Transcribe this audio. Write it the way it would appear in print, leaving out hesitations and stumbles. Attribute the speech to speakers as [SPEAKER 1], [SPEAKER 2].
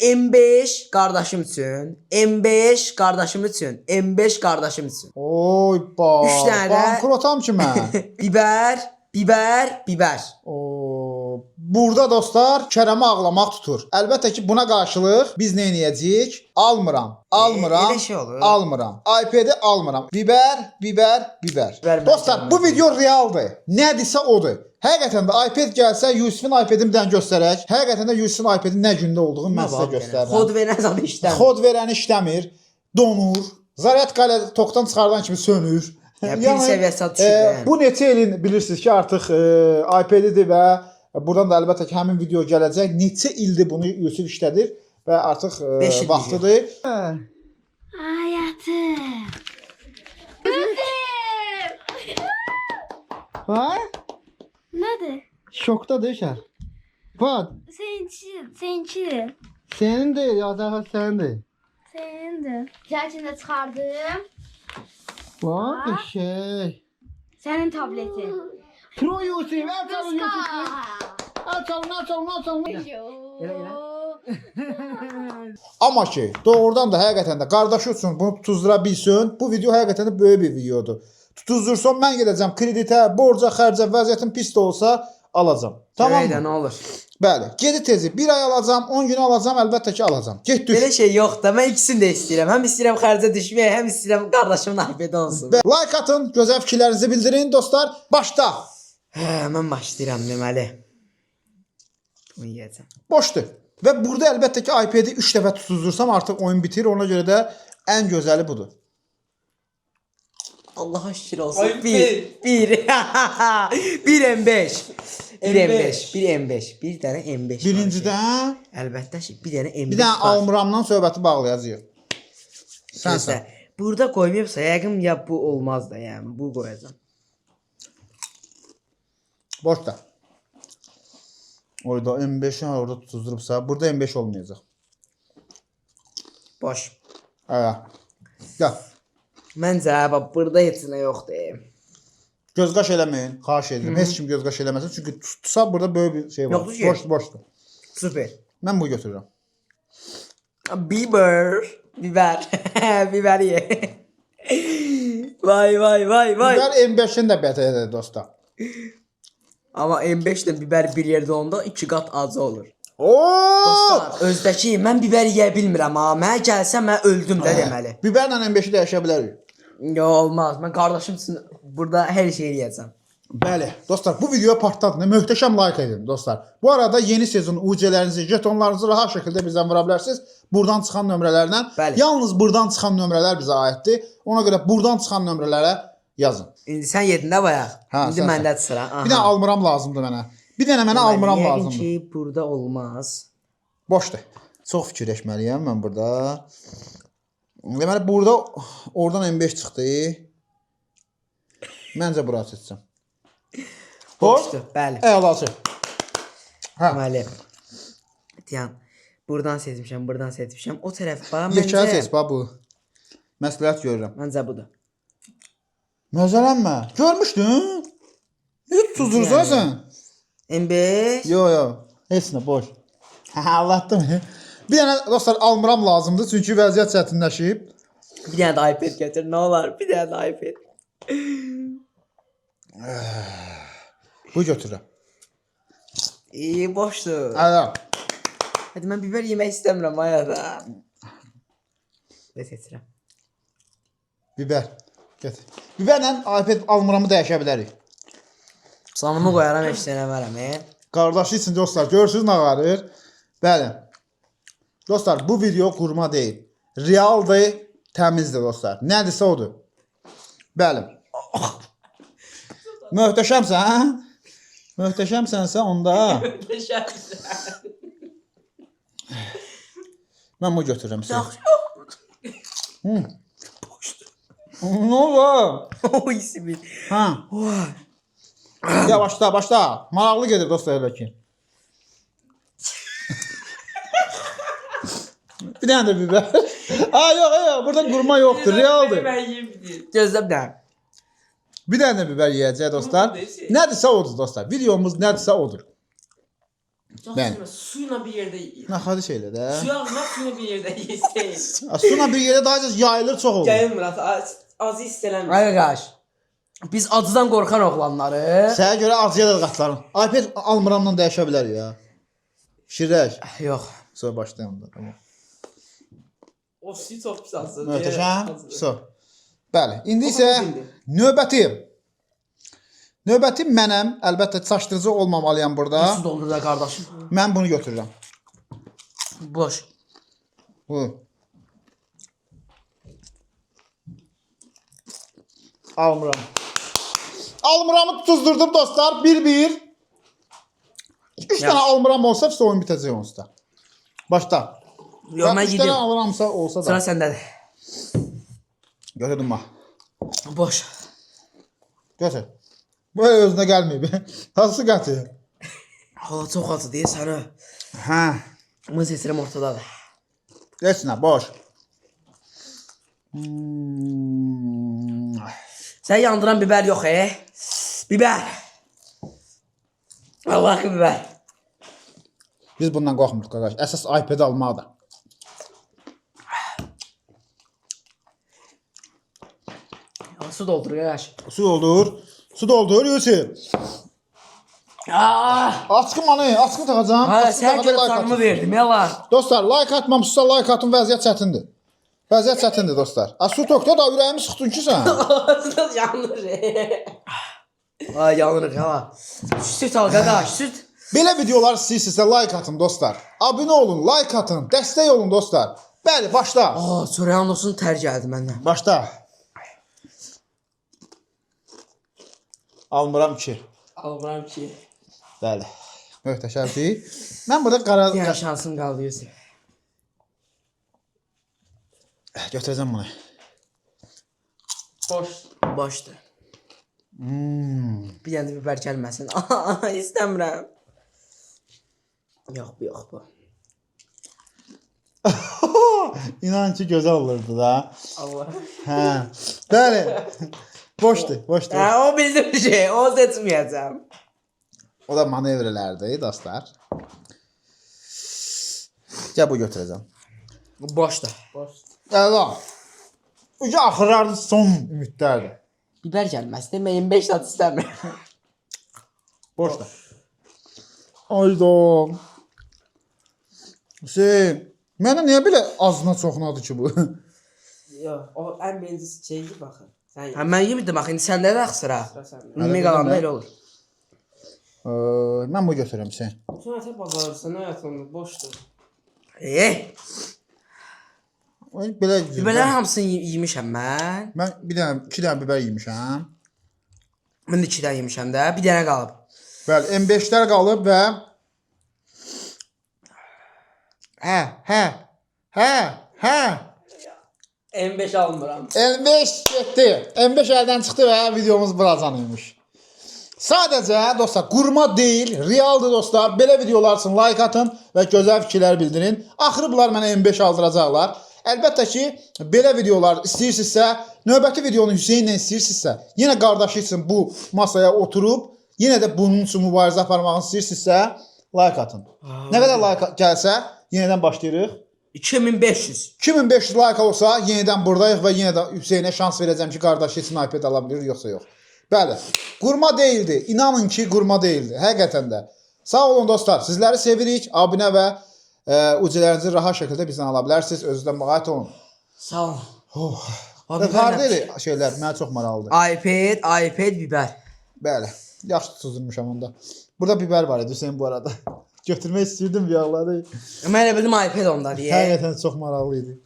[SPEAKER 1] M5 qardaşım üçün, M5 qardaşım üçün, M5 qardaşım üçün.
[SPEAKER 2] Oy ba.
[SPEAKER 1] 3 dənə də
[SPEAKER 2] Bankrotam ki mən.
[SPEAKER 1] biber.
[SPEAKER 2] Oo, burada dostlar Kərəmi ağlamaq tutur. Əlbəttə ki buna qarşılıq biz nə edəcəyik? Almıram.
[SPEAKER 1] Elə şey olur.
[SPEAKER 2] Almıram. iPad-i almıram. Biber.
[SPEAKER 1] Ver,
[SPEAKER 2] Dostlar
[SPEAKER 1] mən
[SPEAKER 2] bu video realdır. Nədirsə odur. Həqiqətən də iPad gəlsə Yusifin iPad-ini bir dənə göstərək. Həqiqətən də Yusifin iPad-in nə gündə olduğunu mən sizə göstərirəm.
[SPEAKER 1] Kod verən zad işləmir.
[SPEAKER 2] Kod verən işləmir, donur. Zaryadka ilə tokdan çıxardan kimi sönür.
[SPEAKER 1] Pil səviyyəsi düşür.
[SPEAKER 2] Bu neçə ilin bilirsiniz ki, artıq iPad-idir və buradan da əlbəttə ki, həmin video gələcək. Neçə ildir bunu Yusif işlədir və artıq vaxtıdır.
[SPEAKER 3] Hayatım.
[SPEAKER 2] Ha?
[SPEAKER 3] Nedir?
[SPEAKER 2] Şokda düşər. Bak,
[SPEAKER 3] Seninki.
[SPEAKER 2] senin değil ya, daha senindir.
[SPEAKER 3] Senindir. Gerçekten çıkardım.
[SPEAKER 2] Bak, şey.
[SPEAKER 3] Senin tableti.
[SPEAKER 2] Pro Yusif, açalım Yusif. Açalım. Amma ki, doğrudan da həqiqətən də qardaşı üçün bunu tutuzdura bilsin. Bu video həqiqətən də böyük bir videodur. Tutuzdursam mən gedəcəm kreditə, borca, xərcə, vəziyyətim pis də olsa alacam. Tamam mı?
[SPEAKER 1] Nə olur?
[SPEAKER 2] Bəli, gedi tezi 1 ay alacam, 10 gün alacam, əlbəttə ki alacam. Get düş.
[SPEAKER 1] Belə şey yox da, mən ikisini də istəyirəm. Həm istəyirəm xərcə düşməyə, həm istəyirəm qardaşımın iPad olsun.
[SPEAKER 2] Like atın, gözəl fikirlərinizi bildirin dostlar. Başla.
[SPEAKER 1] Mən başlayıram deməli. Bunu yeyəcəm.
[SPEAKER 2] Boşdur. Və burada əlbəttə ki iPad-i 3 dəfə tutuzdursam artıq oyun bitir. Ona görə də ən gözəli budur.
[SPEAKER 1] Allah'a şükür olsun. Bir M5. Bir dənə M5.
[SPEAKER 2] Birincidən
[SPEAKER 1] Əlbəttə ki, bir dənə M5.
[SPEAKER 2] bir dənə almıramdan söhbəti bağlayacağıq. Sənsən.
[SPEAKER 1] Burada qoymayıbsa, yəqin ya bu olmaz da, yəni bu qoyacağam.
[SPEAKER 2] Boşda. Orada M5'i orada tutuzdurubsa, burada M5 olmayacaq.
[SPEAKER 1] Boş.
[SPEAKER 2] Hə. Gəl.
[SPEAKER 1] Məncə burada heç nə yoxdur.
[SPEAKER 2] Göz qaş eləməyin, xahiş edirəm. Heç kim göz qaş eləməsin, çünki tutsa burada böyük bir şey var.
[SPEAKER 1] Yoxdur ki.
[SPEAKER 2] Boşdur.
[SPEAKER 1] Süper.
[SPEAKER 2] Mən bunu götürürəm.
[SPEAKER 1] Biber ye. Vay.
[SPEAKER 2] Biber M5'in də bətədir dostlar.
[SPEAKER 1] Amma M5 ilə biber bir yerdə onda 2 qat az olur.
[SPEAKER 2] Oo!
[SPEAKER 1] Dostlar, özdəki mən biber yeyə bilmirəm ha. Mənə gəlsə mən öldüm də deməli.
[SPEAKER 2] Biberlə M5'i dəyişə bilərik.
[SPEAKER 1] Yo, olmaz. Mən qardaşım üçün burada hər şeyi yeyəcəm.
[SPEAKER 2] Bəli, dostlar, bu videoya partladın. Möhtəşəm like edin dostlar. Bu arada yeni sezon UC-lərinizi, jetonlarınızı rahat şəkildə bizdən vura bilərsiniz. Buradan çıxan nömrələrlə.
[SPEAKER 1] Bəli.
[SPEAKER 2] Yalnız buradan çıxan nömrələr bizə aiddir. Ona görə buradan çıxan nömrələrə yazın.
[SPEAKER 1] İndi sən yedin də bayaq.
[SPEAKER 2] Hə,
[SPEAKER 1] İndi
[SPEAKER 2] sən.
[SPEAKER 1] məndə sıra.
[SPEAKER 2] Bir dənə almıram lazımdır mənə. Bir dənə mənə almıram lazımdır.
[SPEAKER 1] Yəqin ki, burada olmaz.
[SPEAKER 2] Boşdur. Çox fikirləşməliyəm mən burada. Deməli burada oradan M5 çıxdı. Məncə bura seçəcəm.
[SPEAKER 1] Boşdur, bəli.
[SPEAKER 2] Əlacı. Hə.
[SPEAKER 1] Deməli. Deyən, buradan seçmişəm. O tərəf bax
[SPEAKER 2] Yekə seç
[SPEAKER 1] məncə.
[SPEAKER 2] bax bu. Məsləhət görürəm.
[SPEAKER 1] Məncə budur.
[SPEAKER 2] Məzələnmə. Görmüşdün? Niyə tutuzdurursan sən?
[SPEAKER 1] M5.
[SPEAKER 2] Yo. Heç nə boş. Allahdım. Bir dənə dostlar almıram lazımdır çünki vəziyyət çətinləşib.
[SPEAKER 1] Bir dənə də iPad gətir, nə olar? Bir dənə də iPad.
[SPEAKER 2] Bu götürürəm.
[SPEAKER 1] Boşdur.
[SPEAKER 2] Hə.
[SPEAKER 1] Hadi mən biber yemək istəmirəm ayada. Ne seçirəm?
[SPEAKER 2] Biber. Gətir. Biberlə iPad almıramı dəyişə bilərik.
[SPEAKER 1] Sanımı qoyaram heç nə verəm.
[SPEAKER 2] Qardaşı üçün dostlar görürsünüz nə qarır. Bəli. Dostlar bu video qurma deyil. Realdır, təmizdir dostlar. Nədirsə odur. Bəli. Möhtəşəmsən? Möhtəşəmsənsə onda mən bunu götürürəm sizə. Nə oldu?
[SPEAKER 1] O ismi.
[SPEAKER 2] Ha. Ya başla. Maraqlı gedir dostlar elə ki. Bir dənə də biber. Yox, burada qurma yoxdur, realdır.
[SPEAKER 1] Gözlə bir dənə.
[SPEAKER 2] Bir dənə də biber yeyəcək dostlar. Nədirsə odur dostlar. Videomuz nədirsə odur. Ben.
[SPEAKER 1] Suyla bir yerdə yeyir.
[SPEAKER 2] Nə xadi şeylə də.
[SPEAKER 1] Suya almaq suyla bir yerdə yeyir.
[SPEAKER 2] Suyla bir yerə daha yayılır çox olur.
[SPEAKER 1] Gəlin Murat, azı istələnmir. Ay qardaş. Biz acıdan qorxan oğlanları.
[SPEAKER 2] Sənə görə acıya da qatlarım. iPad almıramla dəyişə bilər ya. Şirək.
[SPEAKER 1] Yox.
[SPEAKER 2] Sonra başlayalım da. Tamam.
[SPEAKER 1] O suyu çox pis azdır.
[SPEAKER 2] Möhtəşəm. So. Bəli. İndi isə növbəti mənəm. Əlbəttə çaşdırıcı olmamalıyam burada.
[SPEAKER 1] Su doldur da qardaşım.
[SPEAKER 2] Mən bunu götürürəm.
[SPEAKER 1] Boş.
[SPEAKER 2] Bu. Almıram. Almıramı tutuzdurdum dostlar. 1-1. 3 tane almıram olsa hepsi oyun bitəcək onsuz da. Başla.
[SPEAKER 1] Yox, mən
[SPEAKER 2] 3 tane
[SPEAKER 1] yedim.
[SPEAKER 2] almıramsa olsa
[SPEAKER 1] Sıra
[SPEAKER 2] da.
[SPEAKER 1] səndədir.
[SPEAKER 2] Götürdüm bax.
[SPEAKER 1] Boş.
[SPEAKER 2] Götür. Böyle özünə gəlməyib. Hansı qatı?
[SPEAKER 1] Hala çox acı deyil sənə.
[SPEAKER 2] Hə.
[SPEAKER 1] Mız esirim ortadadır.
[SPEAKER 2] Geçsinə, boş.
[SPEAKER 1] Sən yandıran biber yox, Biber. Allah ki biber.
[SPEAKER 2] Biz bundan qorxmuruq qardaş. Əsas iPad almaqdır.
[SPEAKER 1] Su doldur qardaş.
[SPEAKER 2] Su doldur. Su doldur, Yusuf. Açqım anı, açqım taxacam.
[SPEAKER 1] Ha,
[SPEAKER 2] Açqım
[SPEAKER 1] sən
[SPEAKER 2] taxanda
[SPEAKER 1] görə
[SPEAKER 2] like
[SPEAKER 1] canımı
[SPEAKER 2] atın.
[SPEAKER 1] verdim, yala.
[SPEAKER 2] Dostlar, like atmamışsa like atın, vəziyyət çətindir. Vəziyyət çətindir dostlar. Su tokda da ürəyimi sıxdın ki sən.
[SPEAKER 1] Ağzınız yanır. Ay yanırıq, yala. Süt al qardaş, süt.
[SPEAKER 2] Belə videolar istəyirsinizsə like atın dostlar. Abunə olun, like atın, dəstək olun dostlar. Bəli, başla.
[SPEAKER 1] Sorayan olsun tər gəldi məndən.
[SPEAKER 2] Başla. Almıram ki.
[SPEAKER 1] Almıram ki.
[SPEAKER 2] Bəli. Möhtəşəmdir. Mən burada qara
[SPEAKER 1] Bir şansım qaldı Yusuf.
[SPEAKER 2] götürəcəm bunu.
[SPEAKER 1] Boş. Boşdur. Bir dənə də biber gəlməsin. İstəmirəm. Yox, bu yox bu.
[SPEAKER 2] İnan ki gözəl olurdu da.
[SPEAKER 1] Allah.
[SPEAKER 2] Hə. Bəli. Boşdur, boşdur.
[SPEAKER 1] O bildim bir şey. O seçməyəcəm.
[SPEAKER 2] O da manevrlərdir dostlar. Gəl bu götürəcəm.
[SPEAKER 1] Boşdur. Boşdur.
[SPEAKER 2] Əla. Uca axırardı son ümidlərdir.
[SPEAKER 1] Biber gəlməz. Demə 25 saat istəmirəm.
[SPEAKER 2] Boşdur. Ayda. Hüseyin, mənə niyə belə azına çoxnadı ki bu?
[SPEAKER 4] Yox, o ən birinci şeydir baxın. Sən
[SPEAKER 1] Hə mən yemirdim axı indi səndə də sıra. Ümumi qalanda elə olur.
[SPEAKER 2] Mən bu götürürəm Hüseyin.
[SPEAKER 4] Sonra sən bazarırsan, nə yatında boşdur.
[SPEAKER 2] Belə
[SPEAKER 1] Biberlərin hamısını yemişəm mən.
[SPEAKER 2] Mən bir dənə, 2 dənə biber yemişəm.
[SPEAKER 1] Mən də 2 dənə yemişəm də. Bir dənə qalıb.
[SPEAKER 2] Bəli, M5'lər qalıb və Hə.
[SPEAKER 1] M5 almıram.
[SPEAKER 2] M5 getdi. M5 əldən çıxdı və videomuz buracan imiş. Sadəcə dostlar, qurma deyil, realdır dostlar. Belə videolar üçün like atın və gözəl fikirlər bildirin. Axırı bunlar mənə M5 aldıracaqlar. Əlbəttə ki, belə videolar istəyirsinizsə, növbəti videonu Hüseynlə istəyirsinizsə, yenə qardaşı üçün bu masaya oturub, yenə də bunun üçün mübarizə aparmağını istəyirsinizsə, like atın. Nə qədər like gəlsə, yenidən başlayırıq.
[SPEAKER 1] 2500.
[SPEAKER 2] 2500 like olsa, yenidən buradayıq və yenə də Hüseynə şans verəcəm ki, qardaşı üçün iPad ala bilir, yoxsa yox. Bəli, qurma deyildi. İnanın ki, qurma deyildi. Həqiqətən də. Sağ olun dostlar. Sizləri sevirik. Abunə və ucularınızı rahat şəkildə bizdən ala bilərsiniz. Özünüzdən müğayət olun.
[SPEAKER 1] Sağ ol.
[SPEAKER 2] Harada şeylər? Mənə çox maraqlıdır.
[SPEAKER 1] iPad, biber.
[SPEAKER 2] Bəli. Yaxşı tutuzdurmuşam onda. Burada biber var idi Hüseyin bu arada. Götürmək istəyirdim yağları.
[SPEAKER 1] Mən elə bildim iPad onda deyə.
[SPEAKER 2] Həqiqətən çox maraqlı idi.